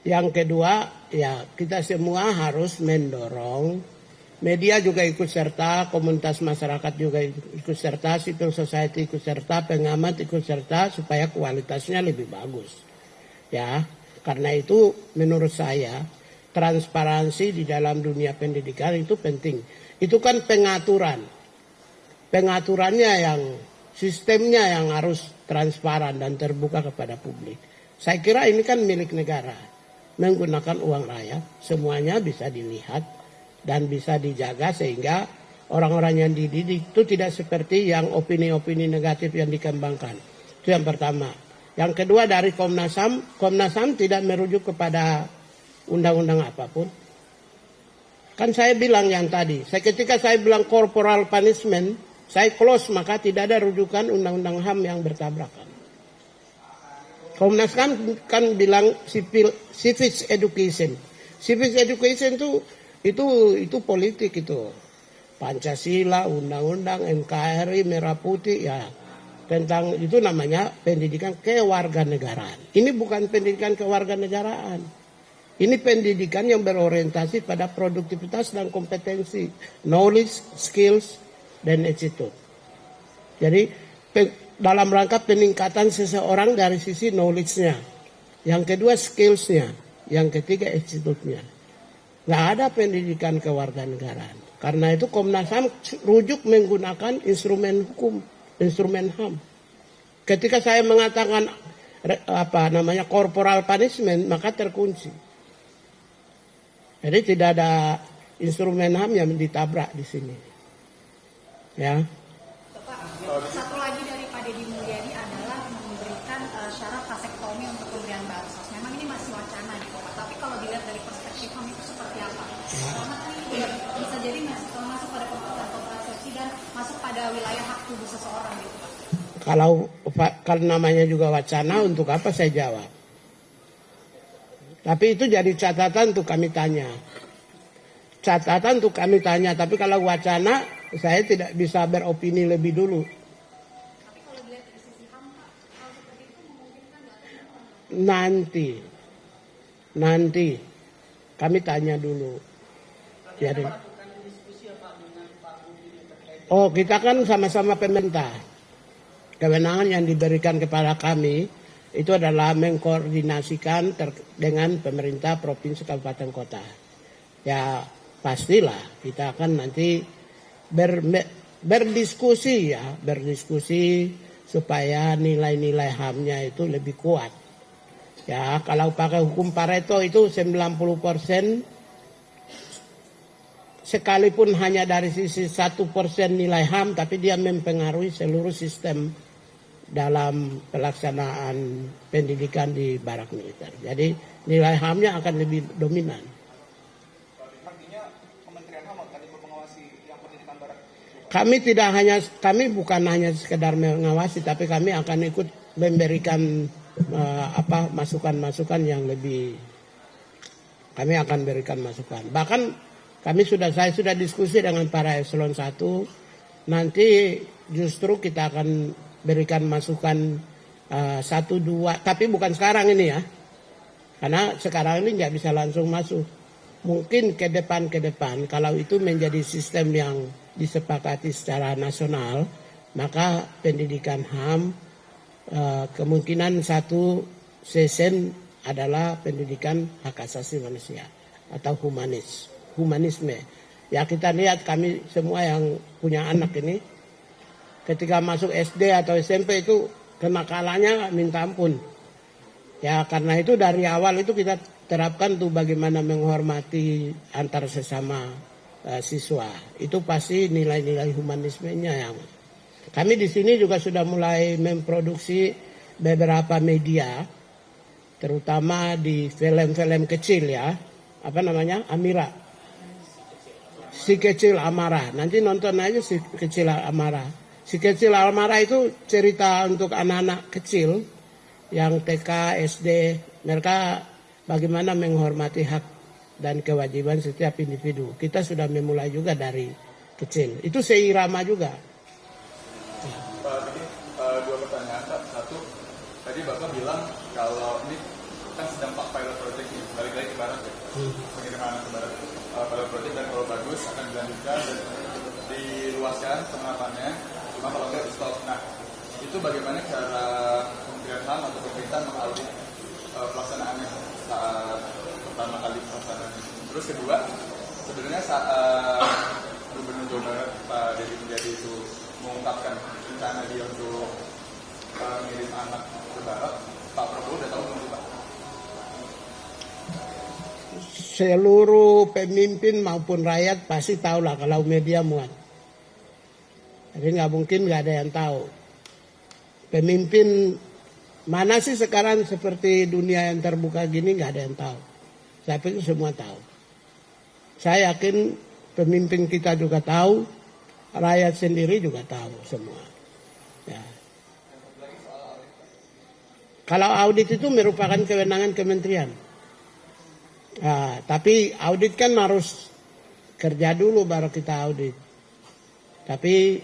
Yang kedua, ya kita semua harus mendorong media juga ikut serta, komunitas masyarakat juga ikut serta, civil society ikut serta, pengamat ikut serta supaya kualitasnya lebih bagus. Ya, karena itu menurut saya transparansi di dalam dunia pendidikan itu penting. Itu kan pengaturan. Pengaturannya yang sistemnya yang harus transparan dan terbuka kepada publik. Saya kira ini kan milik negara. Menggunakan uang rakyat, semuanya bisa dilihat dan bisa dijaga sehingga orang-orang yang dididik itu tidak seperti yang opini-opini negatif yang dikembangkan. Itu yang pertama. Yang kedua dari Komnas HAM tidak merujuk kepada undang-undang apapun. Kan saya bilang yang tadi, ketika saya bilang corporal punishment, saya close maka tidak ada rujukan undang-undang HAM yang bertabrakan. Komnas HAM kan bilang civics education. Civics education itu politik itu. Pancasila, undang-undang, NKRI, Merah Putih ya. Tentang itu namanya pendidikan kewarganegaraan. Ini bukan pendidikan kewarganegaraan. Ini pendidikan yang berorientasi pada produktivitas dan kompetensi, knowledge, skills, dan attitude. Jadi dalam rangka peningkatan seseorang dari sisi knowledge-nya. Yang kedua skills-nya. Yang ketiga attitude-nya. Nggak ada pendidikan kewarganegaraan. Karena itu Komnas HAM rujuk menggunakan instrumen hukum, instrumen HAM. Ketika saya mengatakan corporal punishment, maka terkunci. Jadi tidak ada instrumen HAM yang ditabrak di sini. Ya. Satu lagi dari Pak Deddy Mulyadi adalah memberikan syarat vasektomi untuk pemberian bansos. Memang ini masih wacana gitu Pak, tapi kalau dilihat dari perspektif HAM itu seperti apa? Karena ini bisa jadi masuk pada kebutuhan kontrasepsi dan masuk pada wilayah hak tubuh seseorang gitu Pak. Kalau namanya juga wacana, untuk apa saya jawab? Tapi itu jadi catatan untuk kami tanya. Catatan untuk kami tanya, tapi kalau wacana saya tidak bisa beropini lebih dulu. Tapi kalau dilihat dari sisi HAM Pak, hal seperti itu memungkinkan Nanti kami tanya dulu. Jadi, kita kan sama-sama pemerintah. Kewenangan yang diberikan kepada kami itu adalah mengkoordinasikan dengan pemerintah provinsi kabupaten kota. Ya pastilah kita akan nanti berdiskusi supaya nilai-nilai HAM-nya itu lebih kuat. Ya, kalau pakai hukum Pareto itu 90%, sekalipun hanya dari sisi 1% nilai HAM, tapi dia mempengaruhi seluruh sistem dalam pelaksanaan pendidikan di barak militer. Jadi nilai HAM-nya akan lebih dominan. Kami bukan hanya sekedar mengawasi, tapi kami akan ikut memberikan masukan-masukan yang lebih. Kami akan berikan masukan. Bahkan saya sudah diskusi dengan para eselon 1. Nanti justru kita akan berikan masukan 1, 2, tapi bukan sekarang ini ya. Karena sekarang ini nggak bisa langsung masuk. Mungkin ke depan kalau itu menjadi sistem yang disepakati secara nasional, maka pendidikan HAM kemungkinan satu sesen adalah pendidikan hak asasi manusia atau humanisme. Ya kita lihat kami semua yang punya anak ini, ketika masuk SD atau SMP itu kenakalannya minta ampun. Ya karena itu dari awal itu kita terapkan tuh bagaimana menghormati antar sesama siswa. Itu pasti nilai-nilai humanismenya yang kami di sini juga sudah mulai memproduksi beberapa media, terutama di film-film kecil ya, Amira. Si Kecil Amarah. Nanti nonton aja Si Kecil Amarah. Si Kecil Amarah itu cerita untuk anak-anak kecil yang TK, SD. Mereka bagaimana menghormati hak dan kewajiban setiap individu. Kita sudah memulai juga dari kecil. Itu seirama juga. Pak, ini 2 pertanyaan Pak. Satu, tadi Bapak bilang kalau ini kan sedang pilot project ini, balik lagi ke barat ya, pengiriman anak ke barat. Pilot project dan kalau bagus akan dilanjutkan dan diluaskan penerapannya, cuma kalau nggak di stop. Nah, itu bagaimana cara Kementerian HAM atau pemerintah mengaudit pelaksanaannya saat pertama kali pelaksanaannya. Terus kedua, sebenarnya saat Gubernur Jawa Barat Pak Deddy Mulyadi itu mengungkapkan rencana dia untuk mengirim anak ke barat, Pak Prabowo udah tahu belum Pak? Seluruh pemimpin maupun rakyat pasti tahu lah kalau media muat. Jadi nggak mungkin nggak ada yang tahu. Pemimpin mana sih sekarang seperti dunia yang terbuka gini nggak ada yang tahu. Saya pikir semua tahu. Saya yakin pemimpin kita juga tahu, rakyat sendiri juga tahu semua. Ya. Kalau audit itu merupakan kewenangan kementerian. Nah, tapi audit kan harus kerja dulu baru kita audit. Tapi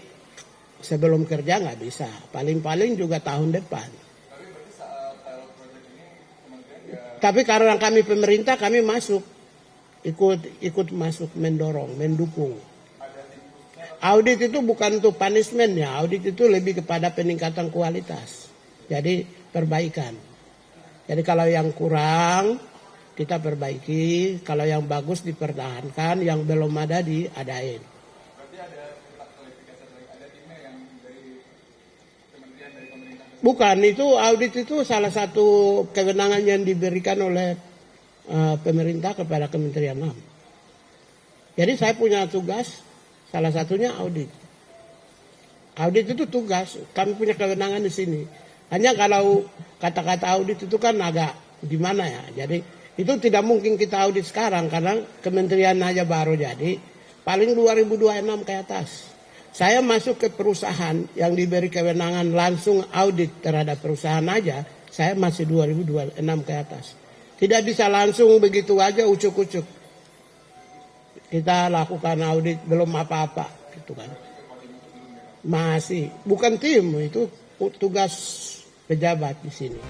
sebelum kerja nggak bisa. Paling-paling juga tahun depan. Tapi karena kami pemerintah, kami masuk. Ikut masuk, mendorong, mendukung. Audit itu bukan untuk punishment ya. Audit itu lebih kepada peningkatan kualitas. Jadi perbaikan. Jadi kalau yang kurang kita perbaiki, kalau yang bagus dipertahankan, yang belum ada diadain. Berarti ada kualifikasi lagi, ada timnya yang dari kementerian, dari pemerintah? Bukan, itu audit itu salah satu kewenangan yang diberikan oleh pemerintah kepada Kementerian HAM. Jadi saya punya tugas, salah satunya audit. Audit itu tugas, kami punya kewenangan di sini. Hanya kalau kata-kata audit itu kan agak gimana ya, jadi itu tidak mungkin kita audit sekarang karena kementerian aja baru jadi, paling 2026 ke atas. Saya masuk ke perusahaan yang diberi kewenangan langsung audit terhadap perusahaan aja, saya masih 2026 ke atas. Tidak bisa langsung begitu aja ucuk-ucuk. Kita lakukan audit belum apa-apa gitu kan. Masih, bukan tim, itu tugas pejabat di sini.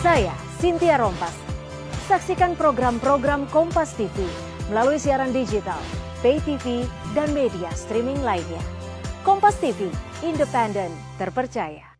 Saya, Cynthia Rompas. Saksikan program-program Kompas TV melalui siaran digital, pay TV, dan media streaming lainnya. Kompas TV, independen, terpercaya.